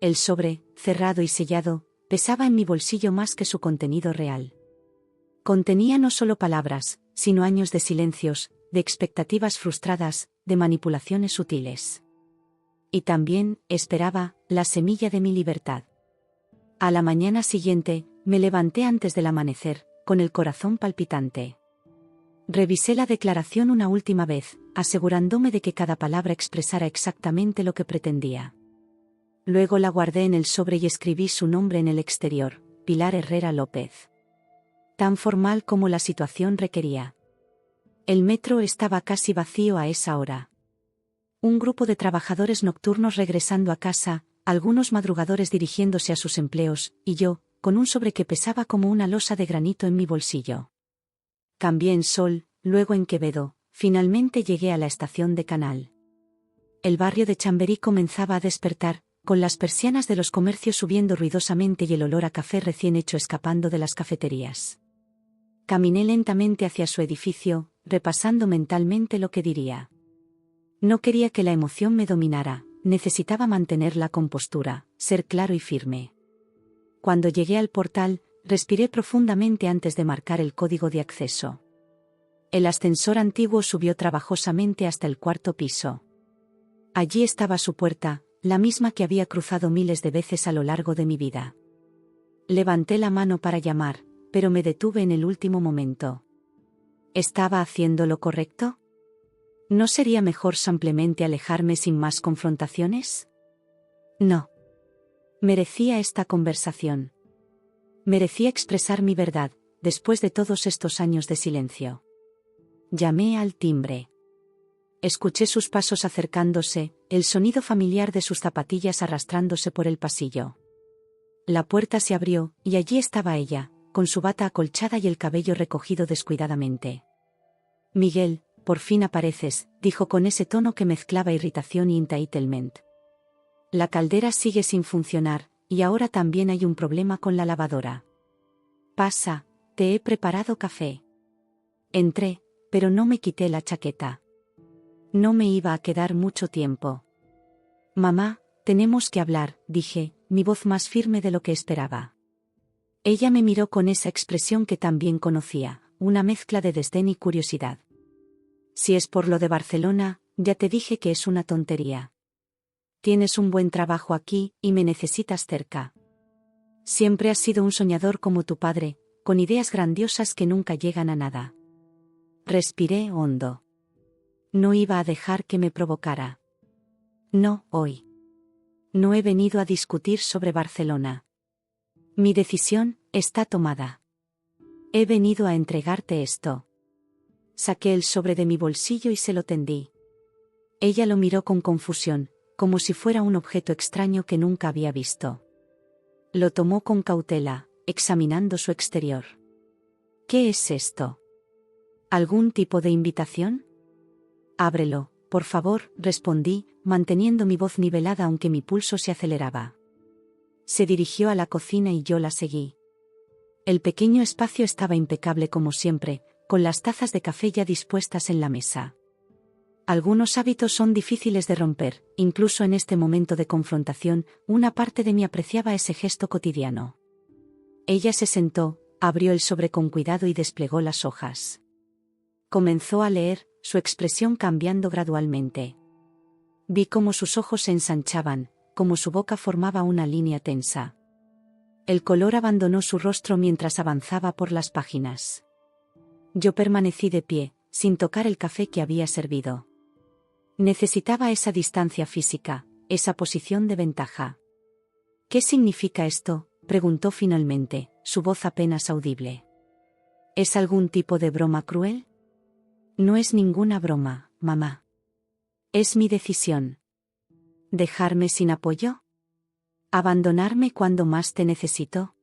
El sobre, cerrado y sellado, pesaba en mi bolsillo más que su contenido real. Contenía no solo palabras, sino años de silencios, de expectativas frustradas, de manipulaciones sutiles. Y también, esperaba, la semilla de mi libertad. A la mañana siguiente, me levanté antes del amanecer, con el corazón palpitante. Revisé la declaración una última vez, asegurándome de que cada palabra expresara exactamente lo que pretendía. Luego la guardé en el sobre y escribí su nombre en el exterior: Pilar Herrera López. Tan formal como la situación requería. El metro estaba casi vacío a esa hora. Un grupo de trabajadores nocturnos regresando a casa, algunos madrugadores dirigiéndose a sus empleos, y yo, con un sobre que pesaba como una losa de granito en mi bolsillo. Cambié en Sol, luego en Quevedo, finalmente llegué a la estación de Canal. El barrio de Chamberí comenzaba a despertar, con las persianas de los comercios subiendo ruidosamente y el olor a café recién hecho escapando de las cafeterías. Caminé lentamente hacia su edificio, repasando mentalmente lo que diría. No quería que la emoción me dominara, necesitaba mantener la compostura, ser claro y firme. Cuando llegué al portal, respiré profundamente antes de marcar el código de acceso. El ascensor antiguo subió trabajosamente hasta el cuarto piso. Allí estaba su puerta, la misma que había cruzado miles de veces a lo largo de mi vida. Levanté la mano para llamar, pero me detuve en el último momento. ¿Estaba haciendo lo correcto? ¿No sería mejor simplemente alejarme sin más confrontaciones? No. Merecía esta conversación. Merecía expresar mi verdad, después de todos estos años de silencio. Llamé al timbre. Escuché sus pasos acercándose, el sonido familiar de sus zapatillas arrastrándose por el pasillo. La puerta se abrió, y allí estaba ella, con su bata acolchada y el cabello recogido descuidadamente. «Miguel, por fin apareces», dijo con ese tono que mezclaba irritación y entitlement. «La caldera sigue sin funcionar, y ahora también hay un problema con la lavadora. Pasa, te he preparado café». Entré, pero no me quité la chaqueta. No me iba a quedar mucho tiempo. «Mamá, tenemos que hablar», dije, mi voz más firme de lo que esperaba. Ella me miró con esa expresión que también conocía, una mezcla de desdén y curiosidad. «Si es por lo de Barcelona, ya te dije que es una tontería. Tienes un buen trabajo aquí, y me necesitas cerca. Siempre has sido un soñador como tu padre, con ideas grandiosas que nunca llegan a nada». Respiré hondo. No iba a dejar que me provocara. «No, hoy. No he venido a discutir sobre Barcelona. Mi decisión está tomada. He venido a entregarte esto». Saqué el sobre de mi bolsillo y se lo tendí. Ella lo miró con confusión, como si fuera un objeto extraño que nunca había visto. Lo tomó con cautela, examinando su exterior. «¿Qué es esto? ¿Algún tipo de invitación?» «Ábrelo, por favor», respondí, manteniendo mi voz nivelada aunque mi pulso se aceleraba. Se dirigió a la cocina y yo la seguí. El pequeño espacio estaba impecable como siempre, con las tazas de café ya dispuestas en la mesa. Algunos hábitos son difíciles de romper, incluso en este momento de confrontación, una parte de mí apreciaba ese gesto cotidiano. Ella se sentó, abrió el sobre con cuidado y desplegó las hojas. Comenzó a leer, su expresión cambiando gradualmente. Vi cómo sus ojos se ensanchaban, cómo su boca formaba una línea tensa. El color abandonó su rostro mientras avanzaba por las páginas. Yo permanecí de pie, sin tocar el café que había servido. Necesitaba esa distancia física, esa posición de ventaja. «¿Qué significa esto?», preguntó finalmente, su voz apenas audible. «¿Es algún tipo de broma cruel?» «No es ninguna broma, mamá. Es mi decisión». «¿Dejarme sin apoyo? ¿Abandonarme cuando más te necesito?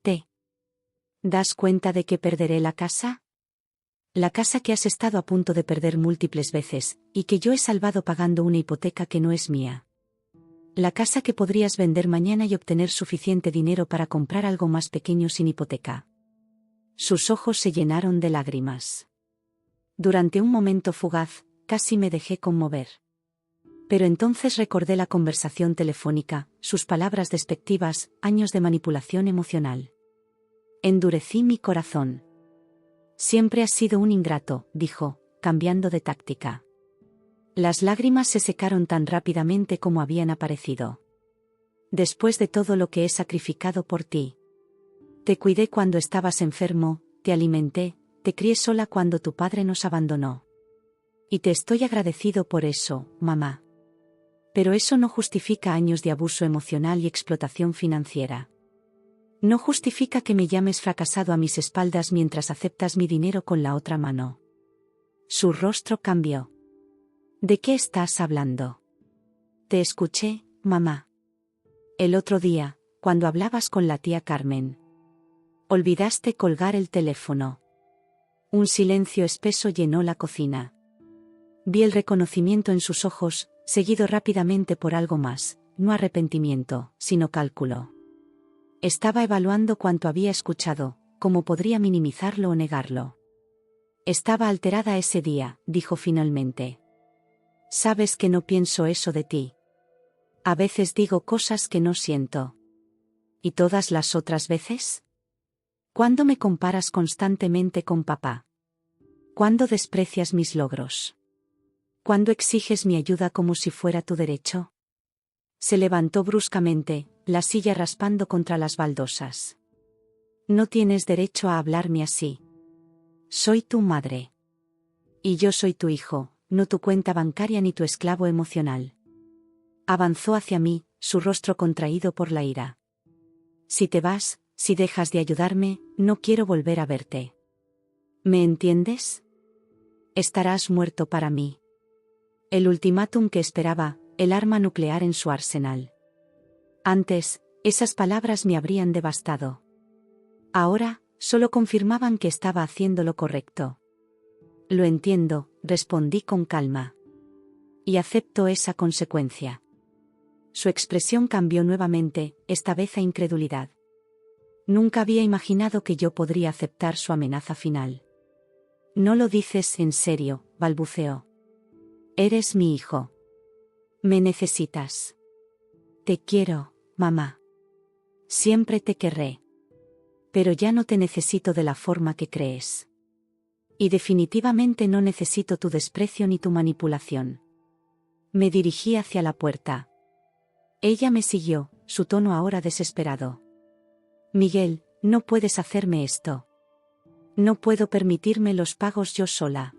¿Te das cuenta de que perderé la casa? La casa que has estado a punto de perder múltiples veces, y que yo he salvado pagando una hipoteca que no es mía. La casa que podrías vender mañana y obtener suficiente dinero para comprar algo más pequeño sin hipoteca». Sus ojos se llenaron de lágrimas. Durante un momento fugaz, casi me dejé conmover. Pero entonces recordé la conversación telefónica, sus palabras despectivas, años de manipulación emocional. Endurecí mi corazón. «Siempre has sido un ingrato», dijo, cambiando de táctica. Las lágrimas se secaron tan rápidamente como habían aparecido. «Después de todo lo que he sacrificado por ti. Te cuidé cuando estabas enfermo, te alimenté, te crié sola cuando tu padre nos abandonó. Y te estoy agradecido por eso, mamá. Pero eso no justifica años de abuso emocional y explotación financiera. No justifica que me llames fracasado a mis espaldas mientras aceptas mi dinero con la otra mano». Su rostro cambió. «¿De qué estás hablando?» «Te escuché, mamá. El otro día, cuando hablabas con la tía Carmen. Olvidaste colgar el teléfono». Un silencio espeso llenó la cocina. Vi el reconocimiento en sus ojos, seguido rápidamente por algo más, no arrepentimiento, sino cálculo. Estaba evaluando cuanto había escuchado, cómo podría minimizarlo o negarlo. «Estaba alterada ese día», dijo finalmente. «Sabes que no pienso eso de ti. A veces digo cosas que no siento». «¿Y todas las otras veces? ¿Cuándo me comparas constantemente con papá? ¿Cuándo desprecias mis logros? ¿Cuándo exiges mi ayuda como si fuera tu derecho?» Se levantó bruscamente, la silla raspando contra las baldosas. «No tienes derecho a hablarme así. Soy tu madre. Y yo soy tu hijo, no tu cuenta bancaria ni tu esclavo emocional». Avanzó hacia mí, su rostro contraído por la ira. «Si te vas, si dejas de ayudarme, no quiero volver a verte. ¿Me entiendes? Estarás muerto para mí». El ultimátum que esperaba, el arma nuclear en su arsenal. Antes, Esas palabras me habrían devastado. Ahora, solo confirmaban que estaba haciendo lo correcto. Lo entiendo, respondí con calma. Y acepto esa consecuencia. Su expresión cambió nuevamente, esta vez a incredulidad. Nunca había imaginado que yo podría aceptar su amenaza final. No lo dices en serio, balbuceó. Eres mi hijo. Me necesitas. Te quiero, mamá. Siempre te querré. Pero ya no te necesito de la forma que crees. Y definitivamente no necesito tu desprecio ni tu manipulación. Me dirigí hacia la puerta. Ella me siguió, su tono ahora desesperado. Miguel, no puedes hacerme esto. No puedo permitirme los pagos yo sola.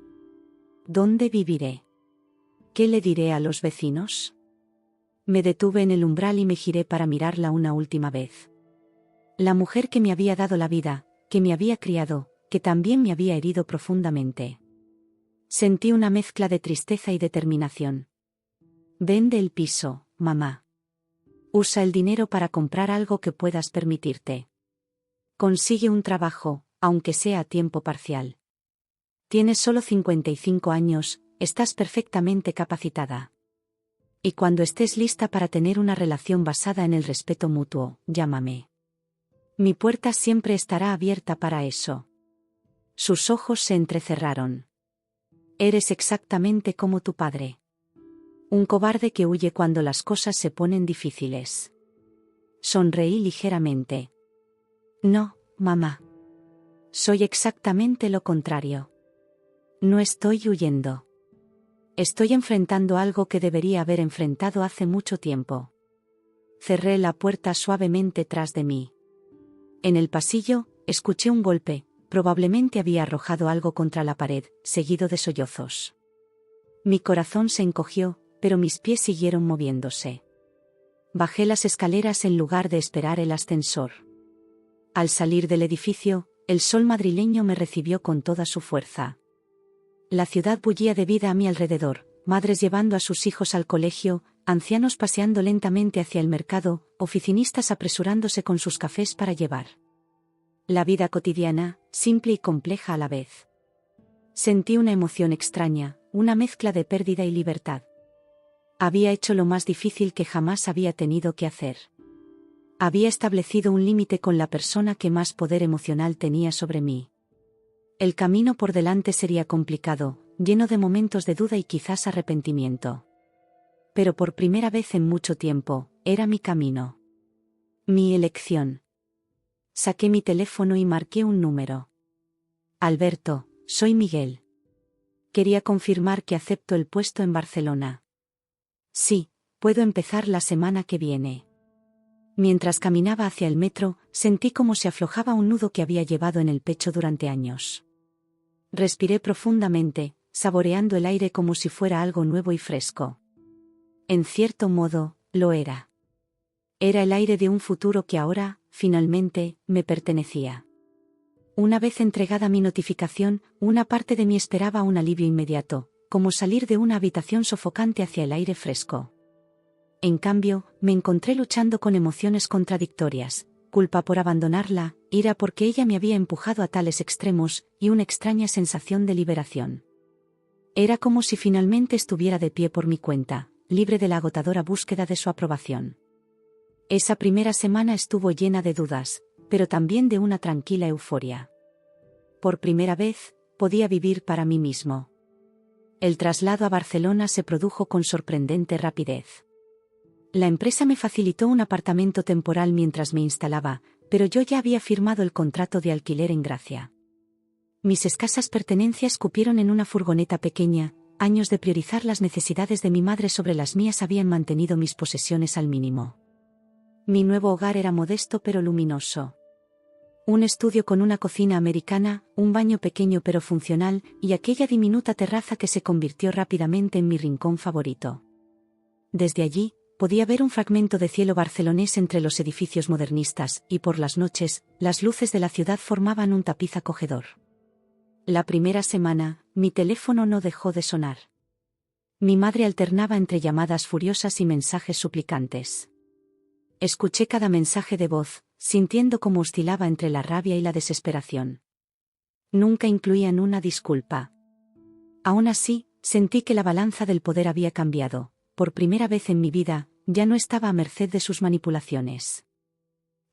¿Dónde viviré? ¿Qué le diré a los vecinos? Me detuve en el umbral y me giré para mirarla una última vez. La mujer que me había dado la vida, que me había criado, que también me había herido profundamente. Sentí una mezcla de tristeza y determinación. Vende el piso, mamá. Usa el dinero para comprar algo que puedas permitirte. Consigue un trabajo, aunque sea a tiempo parcial. Tienes solo 55 años, estás perfectamente capacitada. Y cuando estés lista para tener una relación basada en el respeto mutuo, llámame. Mi puerta siempre estará abierta para eso. Sus ojos se entrecerraron. Eres exactamente como tu padre. Un cobarde que huye cuando las cosas se ponen difíciles. Sonreí ligeramente. No, mamá. Soy exactamente lo contrario. No estoy huyendo. Estoy enfrentando algo que debería haber enfrentado hace mucho tiempo. Cerré la puerta suavemente tras de mí. En el pasillo, escuché un golpe, probablemente había arrojado algo contra la pared, seguido de sollozos. Mi corazón se encogió, pero mis pies siguieron moviéndose. Bajé las escaleras en lugar de esperar el ascensor. Al salir del edificio, el sol madrileño me recibió con toda su fuerza. La ciudad bullía de vida a mi alrededor, madres llevando a sus hijos al colegio, ancianos paseando lentamente hacia el mercado, oficinistas apresurándose con sus cafés para llevar. La vida cotidiana, simple y compleja a la vez. Sentí una emoción extraña, una mezcla de pérdida y libertad. Había hecho lo más difícil que jamás había tenido que hacer. Había establecido un límite con la persona que más poder emocional tenía sobre mí. El camino por delante sería complicado, lleno de momentos de duda y quizás arrepentimiento. Pero por primera vez en mucho tiempo, era mi camino. Mi elección. Saqué mi teléfono y marqué un número. Alberto, soy Miguel. Quería confirmar que acepto el puesto en Barcelona. Sí, puedo empezar la semana que viene. Mientras caminaba hacia el metro, sentí como se aflojaba un nudo que había llevado en el pecho durante años. Respiré profundamente, saboreando el aire como si fuera algo nuevo y fresco. En cierto modo, lo era. Era el aire de un futuro que ahora, finalmente, me pertenecía. Una vez entregada mi notificación, una parte de mí esperaba un alivio inmediato, como salir de una habitación sofocante hacia el aire fresco. En cambio, me encontré luchando con emociones contradictorias, culpa por abandonarla, ira porque ella me había empujado a tales extremos, y una extraña sensación de liberación. Era como si finalmente estuviera de pie por mi cuenta, libre de la agotadora búsqueda de su aprobación. Esa primera semana estuvo llena de dudas, pero también de una tranquila euforia. Por primera vez, podía vivir para mí mismo. El traslado a Barcelona se produjo con sorprendente rapidez. La empresa me facilitó un apartamento temporal mientras me instalaba, pero yo ya había firmado el contrato de alquiler en Gracia. Mis escasas pertenencias cupieron en una furgoneta pequeña, años de priorizar las necesidades de mi madre sobre las mías habían mantenido mis posesiones al mínimo. Mi nuevo hogar era modesto pero luminoso. Un estudio con una cocina americana, un baño pequeño pero funcional, y aquella diminuta terraza que se convirtió rápidamente en mi rincón favorito. Desde allí, podía ver un fragmento de cielo barcelonés entre los edificios modernistas, y por las noches, las luces de la ciudad formaban un tapiz acogedor. La primera semana, mi teléfono no dejó de sonar. Mi madre alternaba entre llamadas furiosas y mensajes suplicantes. Escuché cada mensaje de voz, sintiendo cómo oscilaba entre la rabia y la desesperación. Nunca incluían una disculpa. Aún así, sentí que la balanza del poder había cambiado. Por primera vez en mi vida, ya no estaba a merced de sus manipulaciones.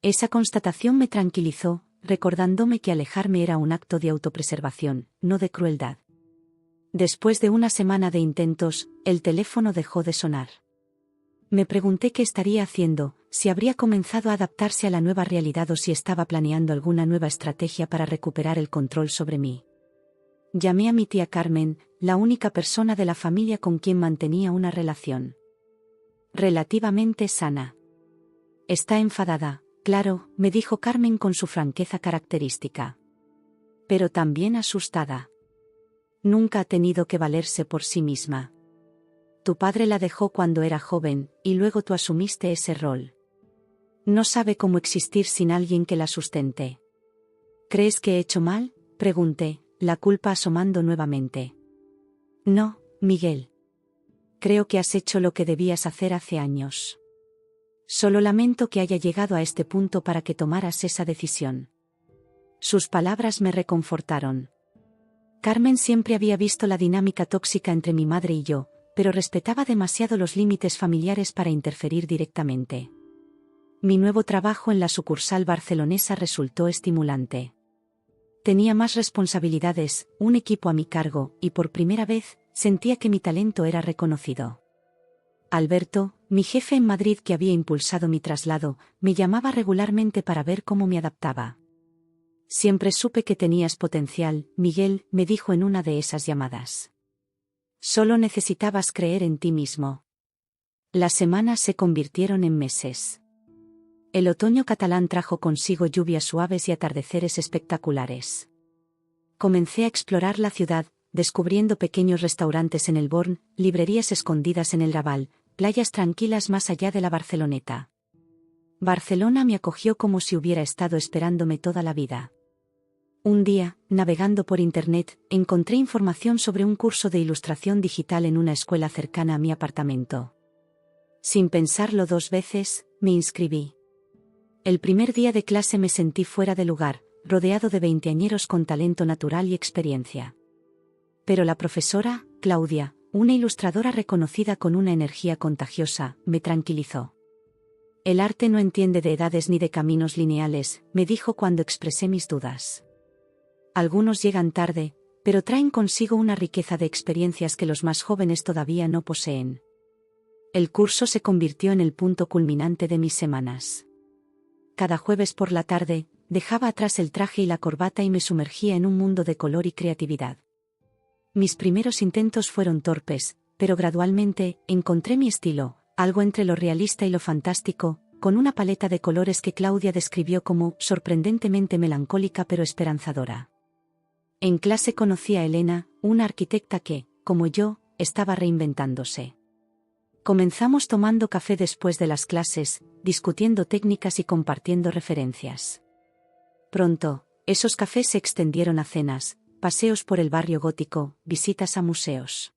Esa constatación me tranquilizó, recordándome que alejarme era un acto de autopreservación, no de crueldad. Después de una semana de intentos, el teléfono dejó de sonar. Me pregunté qué estaría haciendo, si habría comenzado a adaptarse a la nueva realidad o si estaba planeando alguna nueva estrategia para recuperar el control sobre mí. Llamé a mi tía Carmen, la única persona de la familia con quien mantenía una relación relativamente sana. Está enfadada, claro, me dijo Carmen con su franqueza característica. Pero también asustada. Nunca ha tenido que valerse por sí misma. Tu padre la dejó cuando era joven, y luego tú asumiste ese rol. No sabe cómo existir sin alguien que la sustente. ¿Crees que he hecho mal?, pregunté, la culpa asomando nuevamente. No, Miguel. Creo que has hecho lo que debías hacer hace años. Solo lamento que haya llegado a este punto para que tomaras esa decisión. Sus palabras me reconfortaron. Carmen siempre había visto la dinámica tóxica entre mi madre y yo, pero respetaba demasiado los límites familiares para interferir directamente. Mi nuevo trabajo en la sucursal barcelonesa resultó estimulante. Tenía más responsabilidades, un equipo a mi cargo, y por primera vez, sentía que mi talento era reconocido. Alberto, mi jefe en Madrid que había impulsado mi traslado, me llamaba regularmente para ver cómo me adaptaba. Siempre supe que tenías potencial, Miguel, me dijo en una de esas llamadas. Solo necesitabas creer en ti mismo. Las semanas se convirtieron en meses. El otoño catalán trajo consigo lluvias suaves y atardeceres espectaculares. Comencé a explorar la ciudad, descubriendo pequeños restaurantes en el Born, librerías escondidas en el Raval, playas tranquilas más allá de la Barceloneta. Barcelona me acogió como si hubiera estado esperándome toda la vida. Un día, navegando por internet, encontré información sobre un curso de ilustración digital en una escuela cercana a mi apartamento. Sin pensarlo dos veces, me inscribí. El primer día de clase me sentí fuera de lugar, rodeado de veinteañeros con talento natural y experiencia. Pero la profesora, Claudia, una ilustradora reconocida con una energía contagiosa, me tranquilizó. El arte no entiende de edades ni de caminos lineales, me dijo cuando expresé mis dudas. Algunos llegan tarde, pero traen consigo una riqueza de experiencias que los más jóvenes todavía no poseen. El curso se convirtió en el punto culminante de mis semanas. Cada jueves por la tarde, dejaba atrás el traje y la corbata y me sumergía en un mundo de color y creatividad. Mis primeros intentos fueron torpes, pero gradualmente, encontré mi estilo, algo entre lo realista y lo fantástico, con una paleta de colores que Claudia describió como sorprendentemente melancólica pero esperanzadora. En clase conocí a Elena, una arquitecta que, como yo, estaba reinventándose. Comenzamos tomando café después de las clases, discutiendo técnicas y compartiendo referencias. Pronto, esos cafés se extendieron a cenas, paseos por el barrio gótico, visitas a museos.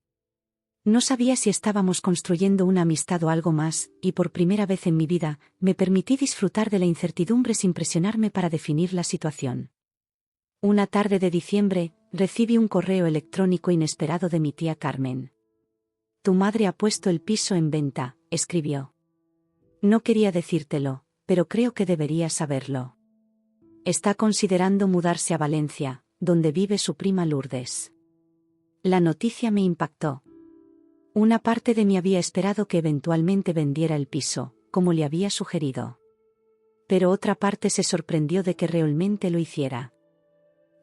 No sabía si estábamos construyendo una amistad o algo más, y por primera vez en mi vida, me permití disfrutar de la incertidumbre sin presionarme para definir la situación. Una tarde de diciembre, recibí un correo electrónico inesperado de mi tía Carmen. Tu madre ha puesto el piso en venta, escribió. No quería decírtelo, pero creo que deberías saberlo. Está considerando mudarse a Valencia, donde vive su prima Lourdes. La noticia me impactó. Una parte de mí había esperado que eventualmente vendiera el piso, como le había sugerido. Pero otra parte se sorprendió de que realmente lo hiciera.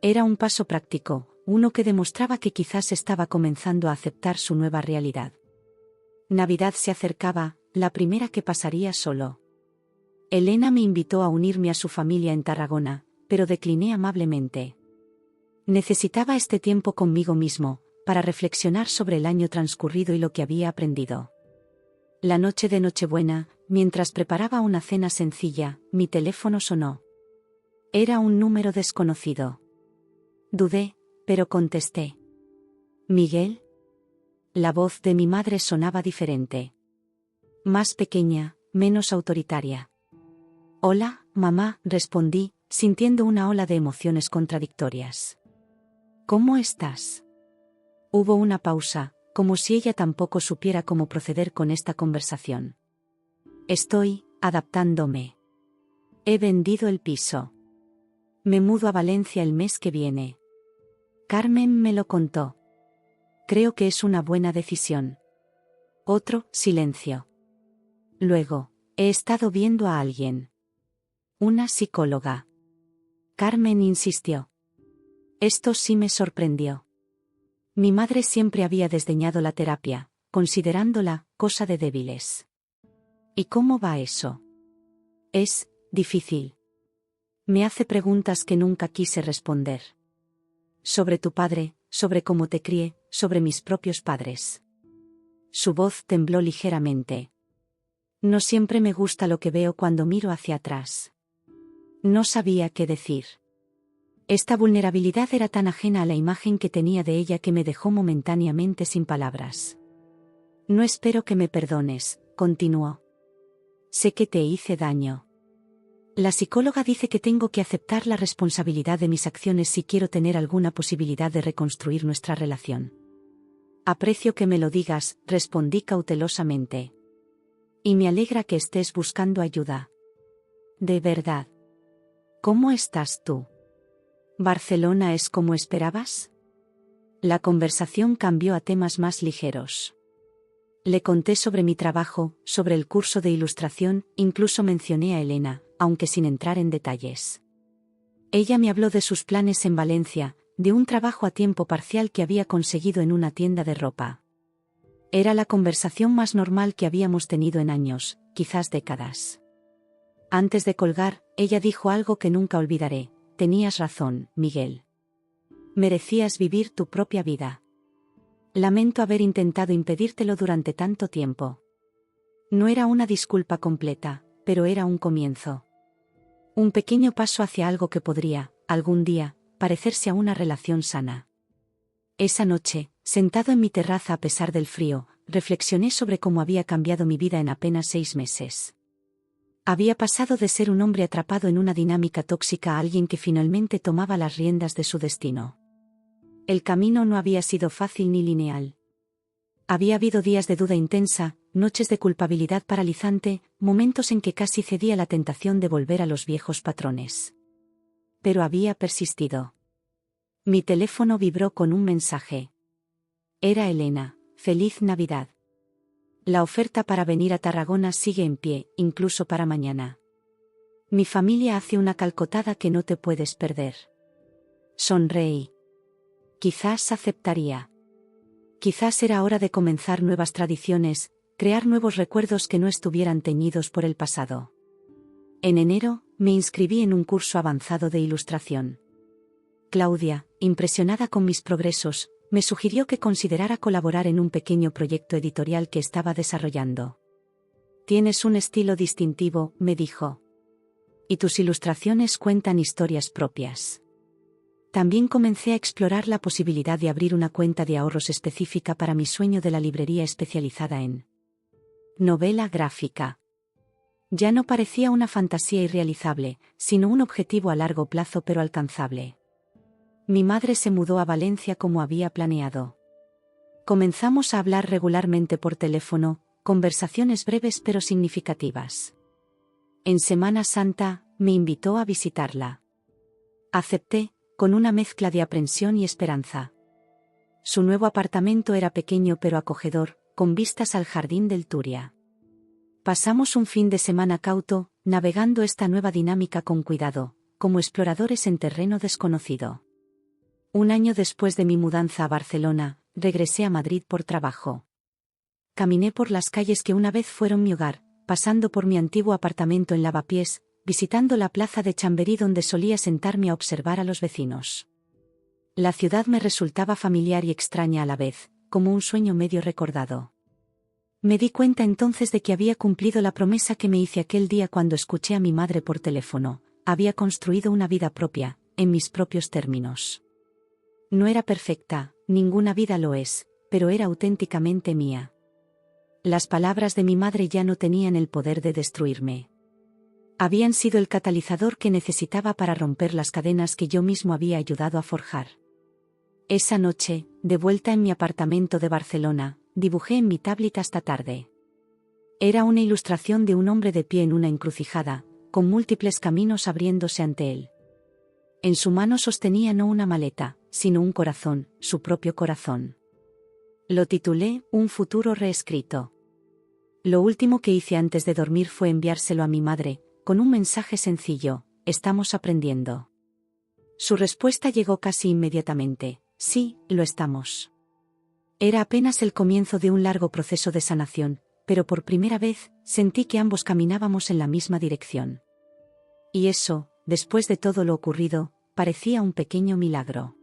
Era un paso práctico, uno que demostraba que quizás estaba comenzando a aceptar su nueva realidad. Navidad se acercaba, la primera que pasaría solo. Elena me invitó a unirme a su familia en Tarragona, pero decliné amablemente. Necesitaba este tiempo conmigo mismo, para reflexionar sobre el año transcurrido y lo que había aprendido. La noche de Nochebuena, mientras preparaba una cena sencilla, mi teléfono sonó. Era un número desconocido. Dudé, pero contesté. ¿Miguel? La voz de mi madre sonaba diferente. Más pequeña, menos autoritaria. Hola, mamá, respondí, sintiendo una ola de emociones contradictorias. ¿Cómo estás? Hubo una pausa, como si ella tampoco supiera cómo proceder con esta conversación. Estoy adaptándome. He vendido el piso. Me mudo a Valencia el mes que viene. Carmen me lo contó. Creo que es una buena decisión. Otro silencio. Luego, he estado viendo a alguien. Una psicóloga. Carmen insistió. Esto sí me sorprendió. Mi madre siempre había desdeñado la terapia, considerándola cosa de débiles. ¿Y cómo va eso? Es difícil. Me hace preguntas que nunca quise responder. Sobre tu padre, sobre cómo te crié, sobre mis propios padres. Su voz tembló ligeramente. No siempre me gusta lo que veo cuando miro hacia atrás. No sabía qué decir. Esta vulnerabilidad era tan ajena a la imagen que tenía de ella que me dejó momentáneamente sin palabras. No espero que me perdones, continuó. Sé que te hice daño. La psicóloga dice que tengo que aceptar la responsabilidad de mis acciones si quiero tener alguna posibilidad de reconstruir nuestra relación. Aprecio que me lo digas, respondí cautelosamente. Y me alegra que estés buscando ayuda. De verdad. ¿Cómo estás tú? ¿Barcelona es como esperabas? La conversación cambió a temas más ligeros. Le conté sobre mi trabajo, sobre el curso de ilustración, incluso mencioné a Elena, aunque sin entrar en detalles. Ella me habló de sus planes en Valencia, de un trabajo a tiempo parcial que había conseguido en una tienda de ropa. Era la conversación más normal que habíamos tenido en años, quizás décadas. Antes de colgar, ella dijo algo que nunca olvidaré. Tenías razón, Miguel. Merecías vivir tu propia vida. Lamento haber intentado impedírtelo durante tanto tiempo. No era una disculpa completa, pero era un comienzo. Un pequeño paso hacia algo que podría, algún día, parecerse a una relación sana. Esa noche, sentado en mi terraza a pesar del frío, reflexioné sobre cómo había cambiado mi vida en apenas 6 meses. Había pasado de ser un hombre atrapado en una dinámica tóxica a alguien que finalmente tomaba las riendas de su destino. El camino no había sido fácil ni lineal. Había habido días de duda intensa, noches de culpabilidad paralizante, momentos en que casi cedía a la tentación de volver a los viejos patrones. Pero había persistido. Mi teléfono vibró con un mensaje. Era Elena. Feliz Navidad. La oferta para venir a Tarragona sigue en pie, incluso para mañana. Mi familia hace una calcotada que no te puedes perder. Sonreí. Quizás aceptaría. Quizás era hora de comenzar nuevas tradiciones, crear nuevos recuerdos que no estuvieran teñidos por el pasado. En enero, me inscribí en un curso avanzado de ilustración. Claudia, impresionada con mis progresos, me sugirió que considerara colaborar en un pequeño proyecto editorial que estaba desarrollando. Tienes un estilo distintivo, me dijo. Y tus ilustraciones cuentan historias propias. También comencé a explorar la posibilidad de abrir una cuenta de ahorros específica para mi sueño de la librería especializada en novela gráfica. Ya no parecía una fantasía irrealizable, sino un objetivo a largo plazo pero alcanzable. Mi madre se mudó a Valencia como había planeado. Comenzamos a hablar regularmente por teléfono, conversaciones breves pero significativas. En Semana Santa, me invitó a visitarla. Acepté, con una mezcla de aprensión y esperanza. Su nuevo apartamento era pequeño pero acogedor, con vistas al jardín del Turia. Pasamos un fin de semana cauto, navegando esta nueva dinámica con cuidado, como exploradores en terreno desconocido. Un año después de mi mudanza a Barcelona, regresé a Madrid por trabajo. Caminé por las calles que una vez fueron mi hogar, pasando por mi antiguo apartamento en Lavapiés, visitando la plaza de Chamberí donde solía sentarme a observar a los vecinos. La ciudad me resultaba familiar y extraña a la vez, como un sueño medio recordado. Me di cuenta entonces de que había cumplido la promesa que me hice aquel día cuando escuché a mi madre por teléfono. Había construido una vida propia, en mis propios términos. No era perfecta, ninguna vida lo es, pero era auténticamente mía. Las palabras de mi madre ya no tenían el poder de destruirme. Habían sido el catalizador que necesitaba para romper las cadenas que yo mismo había ayudado a forjar. Esa noche, de vuelta en mi apartamento de Barcelona, dibujé en mi tablet hasta tarde. Era una ilustración de un hombre de pie en una encrucijada, con múltiples caminos abriéndose ante él. En su mano sostenía no una maleta, sino un corazón, su propio corazón. Lo titulé Un futuro reescrito. Lo último que hice antes de dormir fue enviárselo a mi madre, con un mensaje sencillo: estamos aprendiendo. Su respuesta llegó casi inmediatamente: sí, lo estamos. Era apenas el comienzo de un largo proceso de sanación, pero por primera vez, sentí que ambos caminábamos en la misma dirección. Y eso, después de todo lo ocurrido, parecía un pequeño milagro.